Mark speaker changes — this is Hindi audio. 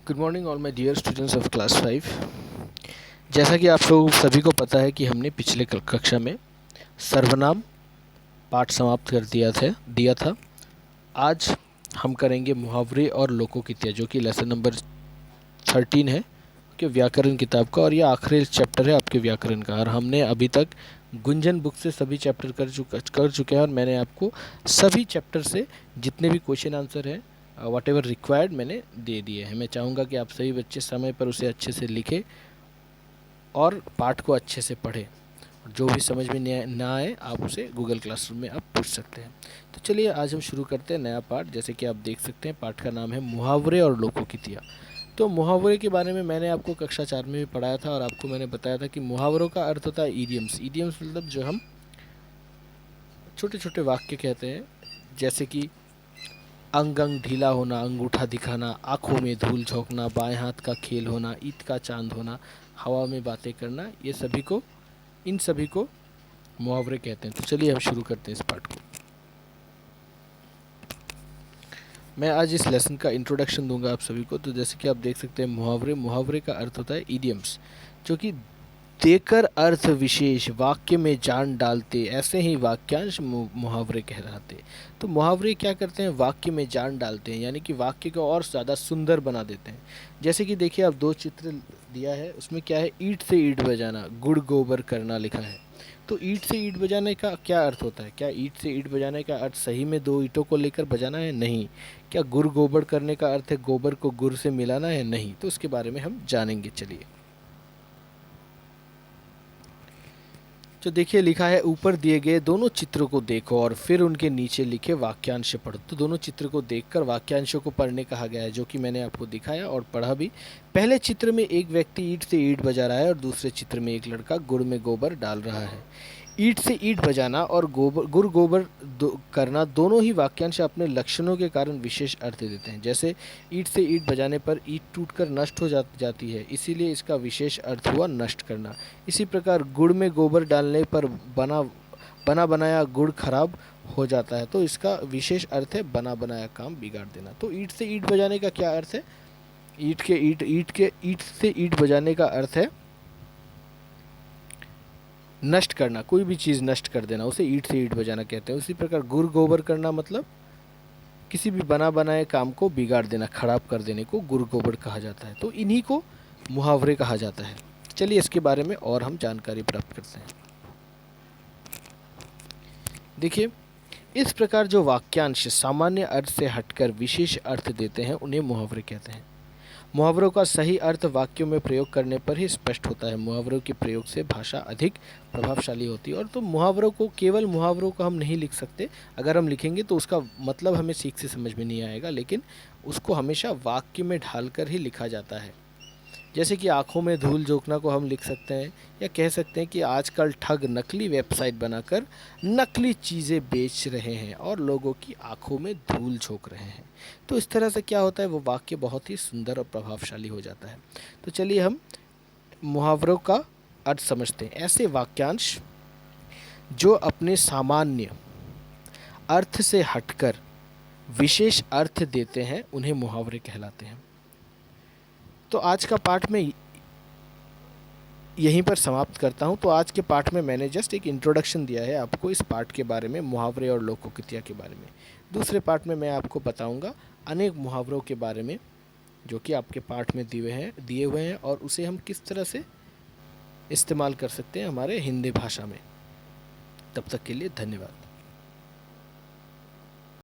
Speaker 1: Good morning all my dear students of class 5। जैसा कि आप लोग सभी को पता है कि हमने पिछले कक्षा में सर्वनाम पाठ समाप्त कर दिया था। आज हम करेंगे मुहावरे और लोकोक्तियाँ, जो कि लेसन नंबर 13 है कि व्याकरण किताब का, और ये आखिरी चैप्टर है आपके व्याकरण का। और हमने अभी तक गुंजन बुक से सभी चैप्टर कर चुके हैं, और मैंने आपको सभी चैप्टर से जितने भी क्वेश्चन आंसर हैं वट एवर रिक्वायर्ड मैंने दे दिए हैं। मैं चाहूँगा कि आप सभी बच्चे समय पर उसे अच्छे से लिखें और पाठ को अच्छे से पढ़ें। जो भी समझ में ना आए आप उसे गूगल क्लासरूम में आप पूछ सकते हैं। तो चलिए आज हम शुरू करते हैं नया पाठ। जैसे कि आप देख सकते हैं, पाठ का नाम है मुहावरे और लोकोक्तियाँ। तो मुहावरे के बारे में मैंने आपको कक्षा 4 में भी पढ़ाया था, और आपको मैंने बताया था कि मुहावरों का अर्थ होता है ईडियम्स। ईडियम्स मतलब जो हम छोटे छोटे वाक्य कहते हैं, जैसे कि अंग अंग ढीला होना, अंगूठा दिखाना, आँखों में धूल झोंकना, बाएं हाथ का खेल होना, ईद का चांद होना, हवा में बातें करना, इन सभी को मुहावरे कहते हैं। तो चलिए हम शुरू करते हैं इस पाठ को। मैं आज इस लेसन का इंट्रोडक्शन दूंगा आप सभी को। तो जैसे कि आप देख सकते हैं, मुहावरे का अर्थ होता है ईडियम्स, जो कि देकर अर्थ विशेष वाक्य में जान डालते, ऐसे ही वाक्यांश मुहावरे कहलाते। तो मुहावरे क्या करते हैं, वाक्य में जान डालते हैं, यानी कि वाक्य को और ज़्यादा सुंदर बना देते हैं। जैसे कि देखिए, आप दो चित्र दिया है, उसमें क्या है, ईंट से ईंट बजाना, गुड़ गोबर करना लिखा है। तो ईंट से ईंट बजाने का क्या अर्थ होता है? क्या ईंट से ईंट बजाने का अर्थ सही में दो ईंटों को लेकर बजाना है? नहीं। क्या गुड़ गोबर करने का अर्थ है गोबर को गुड़ से मिलाना है? नहीं। तो उसके बारे में हम जानेंगे। चलिए, तो देखिए लिखा है, ऊपर दिए गए दोनों चित्रों को देखो और फिर उनके नीचे लिखे वाक्यांश पढ़ो। तो दोनों चित्र को देखकर वाक्यांशों को पढ़ने कहा गया है, जो कि मैंने आपको दिखाया और पढ़ा भी। पहले चित्र में एक व्यक्ति ईंट से ईंट बजा रहा है, और दूसरे चित्र में एक लड़का गुड़ में गोबर डाल रहा है। ईंट से ईंट बजाना और गुड़ गोबर करना दोनों ही वाक्यांश अपने लक्षणों के कारण विशेष अर्थ देते हैं। जैसे ईंट से ईंट बजाने पर ईंट टूटकर नष्ट हो जाती है, इसीलिए इसका विशेष अर्थ हुआ नष्ट करना। इसी प्रकार गुड़ में गोबर डालने पर बना बनाया गुड़ खराब हो जाता है, तो इसका विशेष अर्थ है बना बनाया काम बिगाड़ देना। तो ईंट से ईंट बजाने का क्या अर्थ है? ईंट से ईंट बजाने का अर्थ है नष्ट करना, कोई भी चीज़ नष्ट कर देना, उसे ईंट से ईंट बजाना कहते हैं। उसी प्रकार गुड़ गोबर करना मतलब किसी भी बना बनाए काम को बिगाड़ देना, खराब कर देने को गुड़ गोबर कहा जाता है। तो इन्हीं को मुहावरे कहा जाता है। चलिए इसके बारे में और हम जानकारी प्राप्त करते हैं। देखिए, इस प्रकार जो वाक्यांश सामान्य अर्थ से हटकर विशेष अर्थ देते हैं, उन्हें मुहावरे कहते हैं। मुहावरों का सही अर्थ वाक्यों में प्रयोग करने पर ही स्पष्ट होता है। मुहावरों के प्रयोग से भाषा अधिक प्रभावशाली होती है। और तो मुहावरों को, केवल मुहावरों को हम नहीं लिख सकते। अगर हम लिखेंगे तो उसका मतलब हमें ठीक से समझ में नहीं आएगा, लेकिन उसको हमेशा वाक्य में ढालकर ही लिखा जाता है। जैसे कि आँखों में धूल झोंकना को हम लिख सकते हैं, या कह सकते हैं कि आजकल ठग नकली वेबसाइट बनाकर नकली चीज़ें बेच रहे हैं और लोगों की आँखों में धूल झोंक रहे हैं। तो इस तरह से क्या होता है, वो वाक्य बहुत ही सुंदर और प्रभावशाली हो जाता है। तो चलिए हम मुहावरों का अर्थ समझते हैं। ऐसे वाक्यांश जो अपने सामान्य अर्थ से हटकर विशेष अर्थ देते हैं, उन्हें मुहावरे कहलाते हैं। तो आज का पाठ में यहीं पर समाप्त करता हूं। तो आज के पाठ में मैंने जस्ट एक इंट्रोडक्शन दिया है आपको इस पाठ के बारे में, मुहावरे और लोकोक्तियाँ के बारे में। दूसरे पाठ में मैं आपको बताऊंगा अनेक मुहावरों के बारे में, जो कि आपके पाठ में दिए हुए हैं और उसे हम किस तरह से इस्तेमाल कर सकते हैं हमारे हिंदी भाषा में। तब तक के लिए धन्यवाद।